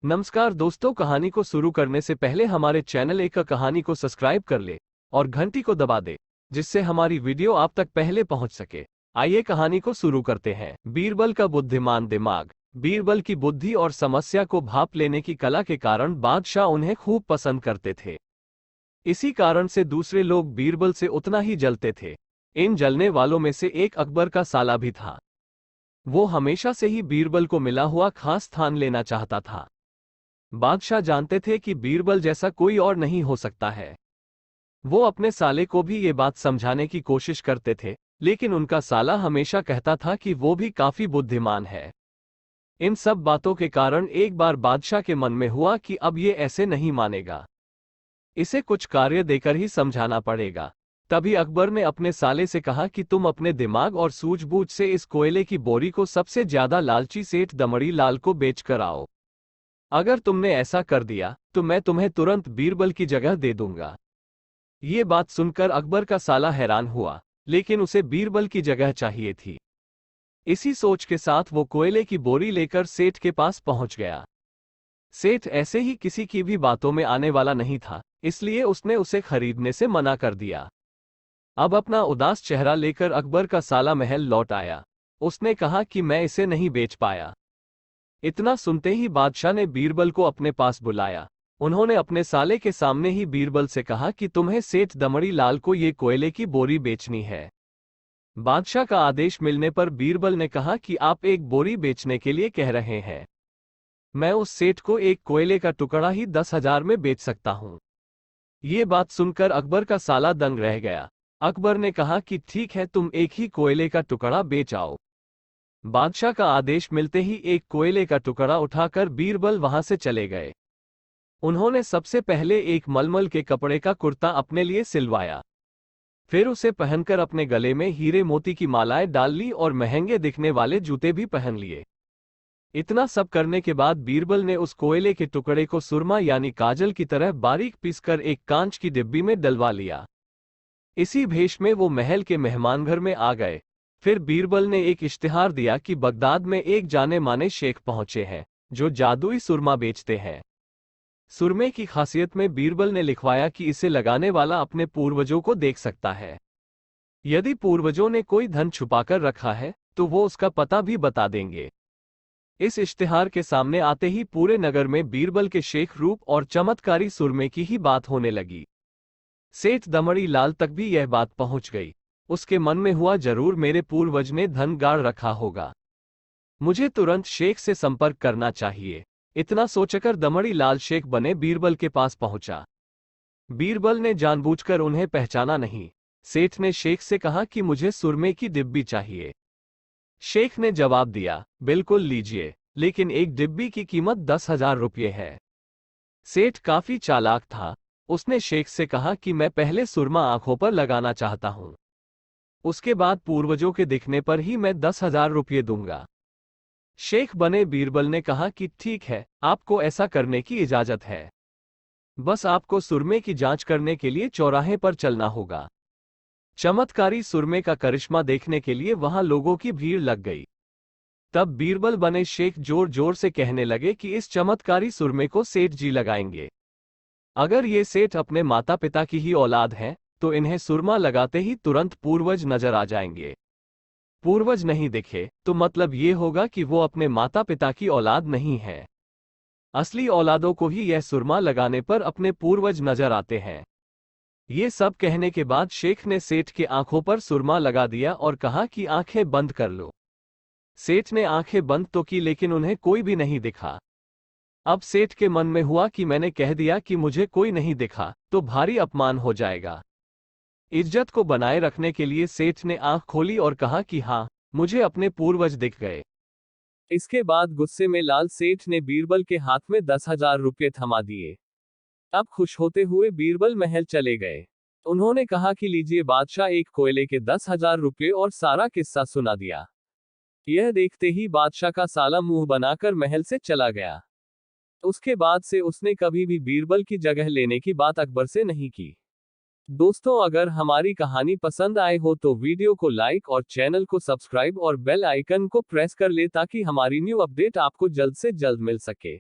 नमस्कार दोस्तों, कहानी को शुरू करने से पहले हमारे चैनल एक कहानी को सब्सक्राइब कर ले और घंटी को दबा दे, जिससे हमारी वीडियो आप तक पहले पहुंच सके। आइए कहानी को शुरू करते हैं। बीरबल का बुद्धिमान दिमाग। बीरबल की बुद्धि और समस्या को भांप लेने की कला के कारण बादशाह उन्हें खूब पसंद करते थे। इसी कारण से दूसरे लोग बीरबल से उतना ही जलते थे। इन जलने वालों में से एक अकबर का साला भी था। वो हमेशा से ही बीरबल को मिला हुआ खास स्थान लेना चाहता था। बादशाह जानते थे कि बीरबल जैसा कोई और नहीं हो सकता है। वो अपने साले को भी ये बात समझाने की कोशिश करते थे, लेकिन उनका साला हमेशा कहता था कि वो भी काफी बुद्धिमान है। इन सब बातों के कारण एक बार बादशाह के मन में हुआ कि अब ये ऐसे नहीं मानेगा, इसे कुछ कार्य देकर ही समझाना पड़ेगा। तभी अकबर ने अपने साले से कहा कि तुम अपने दिमाग और सूझबूझ से इस कोयले की बोरी को सबसे ज्यादा लालची सेठ दमड़ी लाल को बेच कर आओ। अगर तुमने ऐसा कर दिया तो मैं तुम्हें तुरंत बीरबल की जगह दे दूंगा। ये बात सुनकर अकबर का साला हैरान हुआ, लेकिन उसे बीरबल की जगह चाहिए थी। इसी सोच के साथ वो कोयले की बोरी लेकर सेठ के पास पहुंच गया। सेठ ऐसे ही किसी की भी बातों में आने वाला नहीं था, इसलिए उसने उसे खरीदने से मना कर दिया। अब अपना उदास चेहरा लेकर अकबर का साला महल लौट आया। उसने कहा कि मैं इसे नहीं बेच पाया। इतना सुनते ही बादशाह ने बीरबल को अपने पास बुलाया। उन्होंने अपने साले के सामने ही बीरबल से कहा कि तुम्हें सेठ दमड़ी लाल को ये कोयले की बोरी बेचनी है। बादशाह का आदेश मिलने पर बीरबल ने कहा कि आप एक बोरी बेचने के लिए कह रहे हैं। मैं उस सेठ को एक कोयले का टुकड़ा ही 10,000 में बेच सकता हूं। ये बात सुनकर अकबर का साला दंग रह गया। अकबर ने कहा कि ठीक है, तुम एक ही कोयले का टुकड़ा बेच आओ। बादशाह का आदेश मिलते ही एक कोयले का टुकड़ा उठाकर बीरबल वहां से चले गए। उन्होंने सबसे पहले एक मलमल के कपड़े का कुर्ता अपने लिए सिलवाया। फिर उसे पहनकर अपने गले में हीरे मोती की मालाएं डाल ली और महंगे दिखने वाले जूते भी पहन लिए। इतना सब करने के बाद बीरबल ने उस कोयले के टुकड़े को सुरमा यानी काजल की तरह बारीक पीसकर एक कांच की डिब्बी में डलवा लिया। इसी भेष में वो महल के मेहमानघर में आ गए। फिर बीरबल ने एक इश्तिहार दिया कि बगदाद में एक जाने माने शेख पहुंचे हैं जो जादुई सुरमा बेचते हैं। सुरमे की खासियत में बीरबल ने लिखवाया कि इसे लगाने वाला अपने पूर्वजों को देख सकता है। यदि पूर्वजों ने कोई धन छुपाकर रखा है तो वो उसका पता भी बता देंगे। इस इश्तिहार के सामने आते ही पूरे नगर में बीरबल के शेख रूप और चमत्कारी सुरमे की ही बात होने लगी। सेठ दमड़ी लाल तक भी यह बात पहुंच गई। उसके मन में हुआ, जरूर मेरे पूर्वज ने धन गाड़ रखा होगा, मुझे तुरंत शेख से संपर्क करना चाहिए। इतना सोचकर दमड़ी लाल शेख बने बीरबल के पास पहुंचा। बीरबल ने जानबूझकर उन्हें पहचाना नहीं। सेठ ने शेख से कहा कि मुझे सुरमे की डिब्बी चाहिए। शेख ने जवाब दिया, बिल्कुल लीजिए, लेकिन एक डिब्बी की कीमत 10,000 रुपये है। सेठ काफी चालाक था। उसने शेख से कहा कि मैं पहले सुरमा आंखों पर लगाना चाहता हूं, उसके बाद पूर्वजों के दिखने पर ही मैं 10,000 रुपये दूंगा। शेख बने बीरबल ने कहा कि ठीक है, आपको ऐसा करने की इजाजत है। बस आपको सुरमे की जांच करने के लिए चौराहे पर चलना होगा। चमत्कारी सुरमे का करिश्मा देखने के लिए वहां लोगों की भीड़ लग गई। तब बीरबल बने शेख जोर जोर से कहने लगे कि इस चमत्कारी सुरमे को सेठ जी लगाएंगे। अगर ये सेठ अपने माता पिता की ही औलाद हैं तो इन्हें सुरमा लगाते ही तुरंत पूर्वज नजर आ जाएंगे। पूर्वज नहीं दिखे तो मतलब ये होगा कि वो अपने माता पिता की औलाद नहीं है। असली औलादों को ही यह सुरमा लगाने पर अपने पूर्वज नजर आते हैं। ये सब कहने के बाद शेख ने सेठ की आंखों पर सुरमा लगा दिया और कहा कि आंखें बंद कर लो। सेठ ने आंखें बंद तो की, लेकिन उन्हें कोई भी नहीं दिखा। अब सेठ के मन में हुआ कि मैंने कह दिया कि मुझे कोई नहीं दिखा तो भारी अपमान हो जाएगा। इज्जत को बनाए रखने के लिए सेठ ने आंख खोली और कहा कि हाँ, मुझे अपने पूर्वज दिख गए। इसके बाद गुस्से में लाल सेठ ने बीरबल के हाथ में 10,000 रुपये थमा दिए। अब खुश होते हुए बीरबल महल चले गए। उन्होंने कहा कि लीजिए बादशाह, एक कोयले के 10,000 रुपये, और सारा किस्सा सुना दिया। यह देखते ही बादशाह का साला मुंह बनाकर महल से चला गया। उसके बाद से उसने कभी भी बीरबल की जगह लेने की बात अकबर से नहीं की। दोस्तों, अगर हमारी कहानी पसंद आए हो तो वीडियो को लाइक और चैनल को सब्सक्राइब और बेल आइकन को प्रेस कर ले ताकि हमारी न्यू अपडेट आपको जल्द से जल्द मिल सके।